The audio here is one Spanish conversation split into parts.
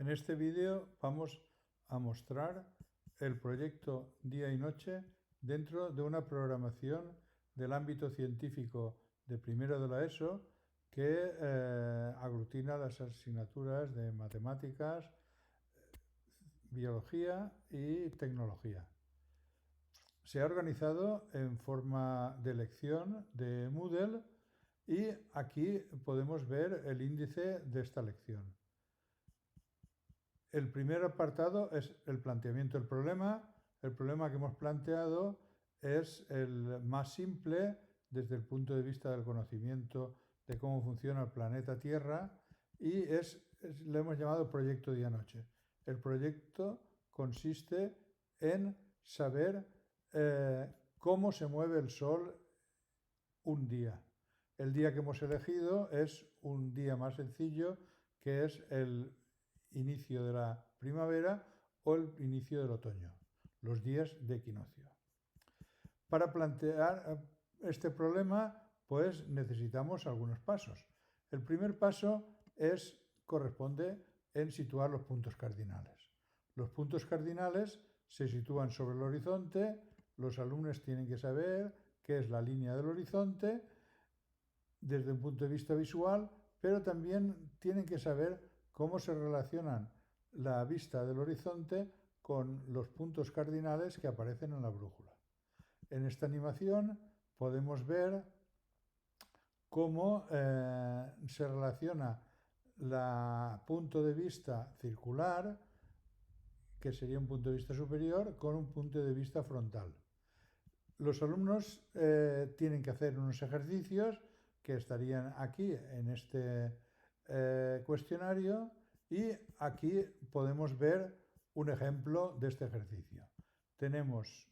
En este vídeo vamos a mostrar el proyecto Día y Noche dentro de una programación del ámbito científico de primero de la ESO que aglutina las asignaturas de matemáticas, biología y tecnología. Se ha organizado en forma de lección de Moodle y aquí podemos ver el índice de esta lección. El primer apartado es el planteamiento del problema. El problema que hemos planteado es el más simple desde el punto de vista del conocimiento de cómo funciona el planeta Tierra y lo hemos llamado proyecto día-noche. El proyecto consiste en saber cómo se mueve el Sol un día. El día que hemos elegido es un día más sencillo, que es el inicio de la primavera o el inicio del otoño, los días de equinoccio. Para plantear este problema, pues necesitamos algunos pasos. El primer paso corresponde en situar los puntos cardinales. Los puntos cardinales se sitúan sobre el horizonte. Los alumnos tienen que saber qué es la línea del horizonte desde un punto de vista visual, pero también tienen que saber cómo se relacionan la vista del horizonte con los puntos cardinales que aparecen en la brújula. En esta animación podemos ver cómo se relaciona el punto de vista circular, que sería un punto de vista superior, con un punto de vista frontal. Los alumnos tienen que hacer unos ejercicios que estarían aquí en este cuestionario y aquí podemos ver un ejemplo de este ejercicio. Tenemos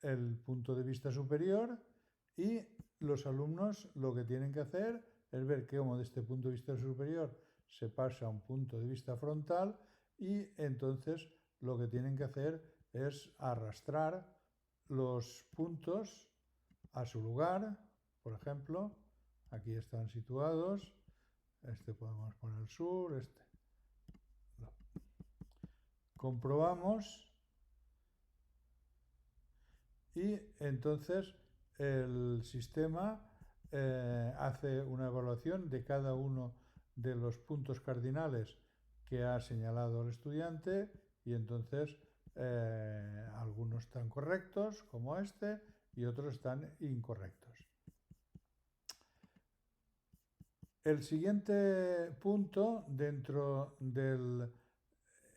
el punto de vista superior y los alumnos lo que tienen que hacer es ver cómo de este punto de vista superior se pasa a un punto de vista frontal y entonces lo que tienen que hacer es arrastrar los puntos a su lugar. Por ejemplo, aquí están situados, este podemos poner el sur, este. No. Comprobamos y entonces el sistema hace una evaluación de cada uno de los puntos cardinales que ha señalado el estudiante y entonces algunos están correctos, como este, y otros están incorrectos. El siguiente punto dentro del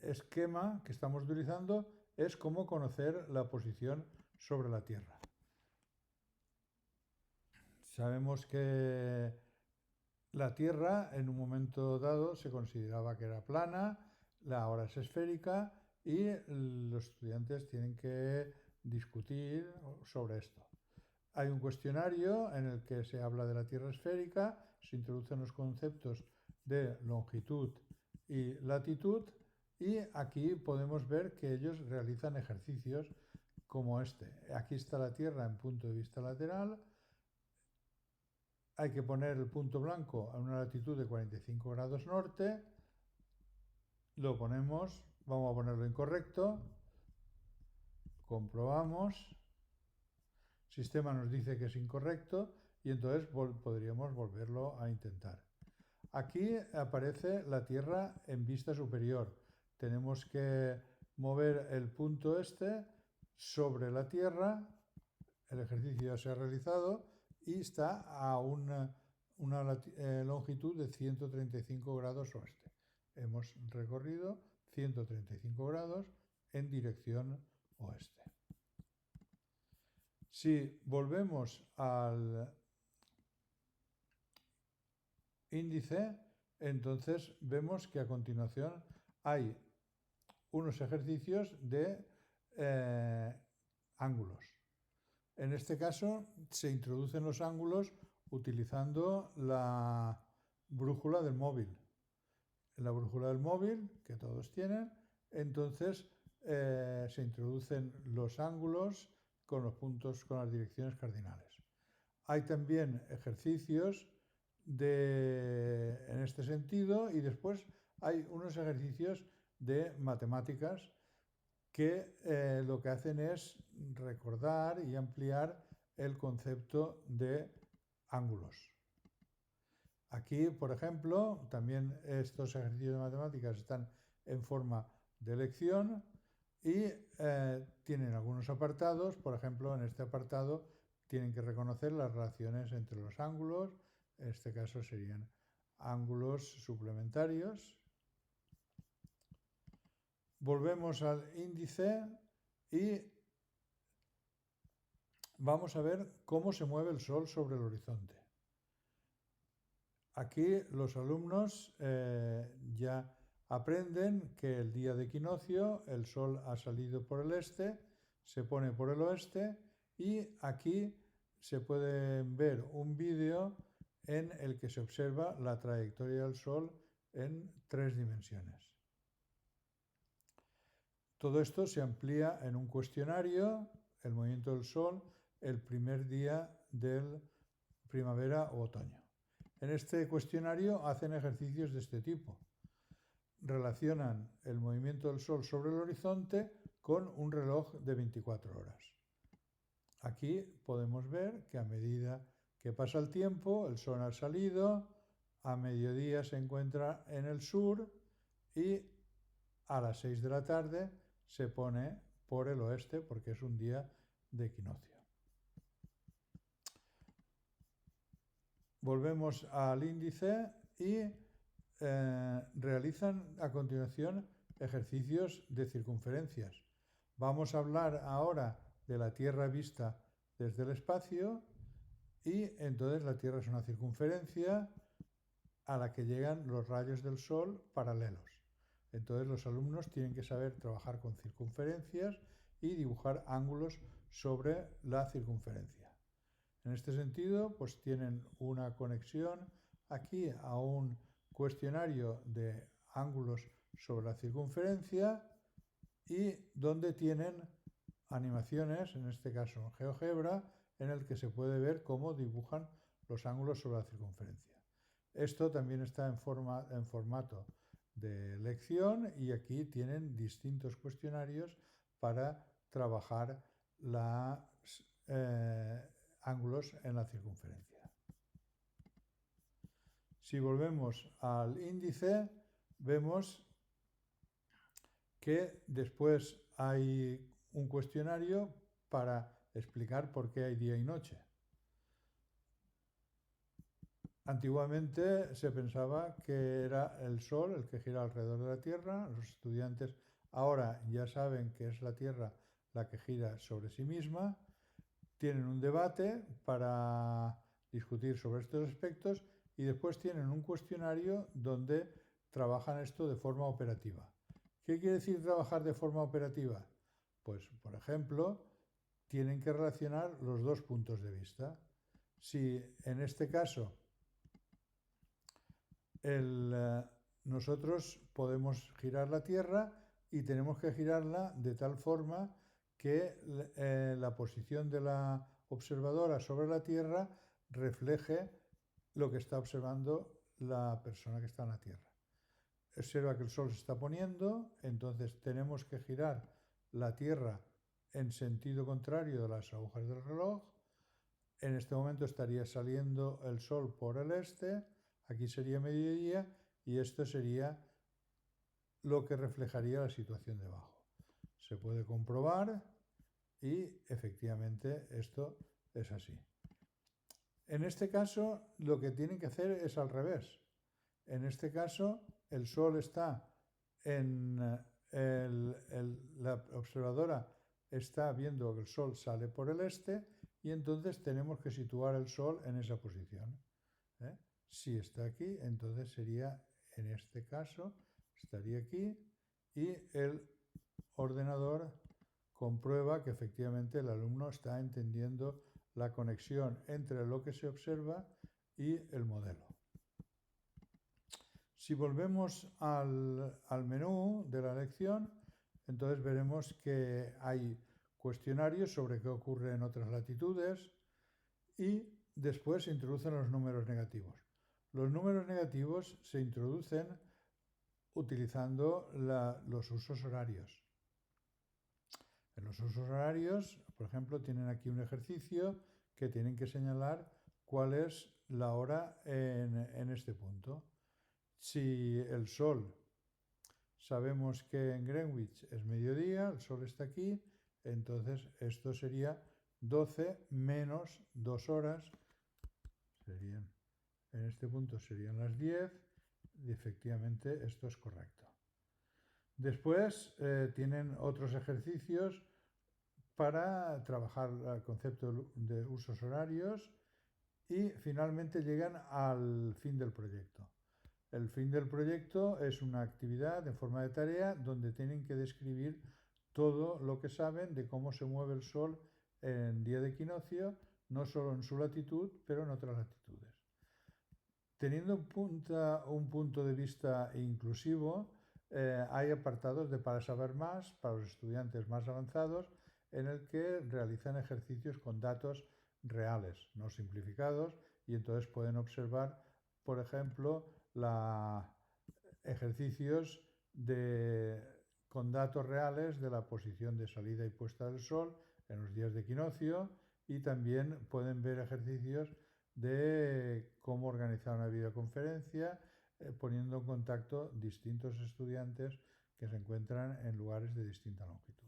esquema que estamos utilizando es cómo conocer la posición sobre la Tierra. Sabemos que la Tierra en un momento dado se consideraba que era plana, ahora es esférica y los estudiantes tienen que discutir sobre esto. Hay un cuestionario en el que se habla de la Tierra esférica, se introducen los conceptos de longitud y latitud y aquí podemos ver que ellos realizan ejercicios como este. Aquí está la Tierra en punto de vista lateral. Hay que poner el punto blanco a una latitud de 45 grados norte. Lo ponemos, vamos a ponerlo incorrecto. Comprobamos. El sistema nos dice que es incorrecto y entonces podríamos volverlo a intentar. Aquí aparece la Tierra en vista superior. Tenemos que mover el punto este sobre la Tierra. El ejercicio ya se ha realizado y está a una longitud de 135 grados oeste. Hemos recorrido 135 grados en dirección oeste. Si volvemos al índice, entonces vemos que a continuación hay unos ejercicios de ángulos. En este caso se introducen los ángulos utilizando la brújula del móvil. En la brújula del móvil, que todos tienen, entonces se introducen los ángulos con los puntos, con las direcciones cardinales. Hay también ejercicios en este sentido y después hay unos ejercicios de matemáticas que lo que hacen es recordar y ampliar el concepto de ángulos. Aquí, por ejemplo, también estos ejercicios de matemáticas están en forma de lección y tienen algunos apartados. Por ejemplo, en este apartado tienen que reconocer las relaciones entre los ángulos. En este caso serían ángulos suplementarios. Volvemos al índice y vamos a ver cómo se mueve el Sol sobre el horizonte. Aquí los alumnos ya aprenden que el día de equinoccio el Sol ha salido por el este, se pone por el oeste y aquí se puede ver un vídeo en el que se observa la trayectoria del Sol en 3 dimensiones. Todo esto se amplía en un cuestionario, el movimiento del Sol, el primer día del primavera o otoño. En este cuestionario hacen ejercicios de este tipo. Relacionan el movimiento del Sol sobre el horizonte con un reloj de 24 horas. Aquí podemos ver que a medida que pasa el tiempo, el Sol ha salido, a mediodía se encuentra en el sur y a las 6 de la tarde se pone por el oeste porque es un día de equinoccio. Volvemos al índice y realizan a continuación ejercicios de circunferencias. Vamos a hablar ahora de la Tierra vista desde el espacio y entonces la Tierra es una circunferencia a la que llegan los rayos del Sol paralelos. Entonces los alumnos tienen que saber trabajar con circunferencias y dibujar ángulos sobre la circunferencia. En este sentido, pues tienen una conexión aquí a un cuestionario de ángulos sobre la circunferencia y donde tienen animaciones, en este caso en GeoGebra, en el que se puede ver cómo dibujan los ángulos sobre la circunferencia. Esto también está en formato de lección y aquí tienen distintos cuestionarios para trabajar los ángulos en la circunferencia. Si volvemos al índice, vemos que después hay un cuestionario para explicar por qué hay día y noche. Antiguamente se pensaba que era el Sol el que gira alrededor de la Tierra. Los estudiantes ahora ya saben que es la Tierra la que gira sobre sí misma. Tienen un debate para discutir sobre estos aspectos y después tienen un cuestionario donde trabajan esto de forma operativa. ¿Qué quiere decir trabajar de forma operativa? Pues, por ejemplo, tienen que relacionar los dos puntos de vista. Si en este caso nosotros podemos girar la Tierra y tenemos que girarla de tal forma que la posición de la observadora sobre la Tierra refleje lo que está observando la persona que está en la Tierra. Observa que el Sol se está poniendo, entonces tenemos que girar la Tierra en sentido contrario de las agujas del reloj. En este momento estaría saliendo el Sol por el este, aquí sería mediodía y esto sería lo que reflejaría la situación debajo. Se puede comprobar y efectivamente esto es así. En este caso lo que tienen que hacer es al revés. En este caso el Sol está en la observadora está viendo que el Sol sale por el este y entonces tenemos que situar el Sol en esa posición. Si está aquí, entonces sería, en este caso, estaría aquí y el ordenador comprueba que efectivamente el alumno está entendiendo la conexión entre lo que se observa y el modelo. Si volvemos al menú de la lección, entonces veremos que hay cuestionarios sobre qué ocurre en otras latitudes y después se introducen los números negativos. Los números negativos se introducen utilizando los usos horarios. En los usos horarios, por ejemplo, tienen aquí un ejercicio que tienen que señalar cuál es la hora en este punto. Si el sol, sabemos que en Greenwich es mediodía, el sol está aquí, entonces esto sería 12 menos 2 horas, serían, en este punto serían las 10, y efectivamente esto es correcto. Después tienen otros ejercicios para trabajar el concepto de usos horarios y finalmente llegan al fin del proyecto. El fin del proyecto es una actividad en forma de tarea donde tienen que describir todo lo que saben de cómo se mueve el Sol en día de equinoccio, no solo en su latitud, pero en otras latitudes. Teniendo un punto de vista inclusivo, hay apartados de para saber más para los estudiantes más avanzados en el que realizan ejercicios con datos reales, no simplificados, y entonces pueden observar, por ejemplo, ejercicios con datos reales de la posición de salida y puesta del Sol en los días de equinoccio, y también pueden ver ejercicios de cómo organizar una videoconferencia poniendo en contacto distintos estudiantes que se encuentran en lugares de distinta longitud.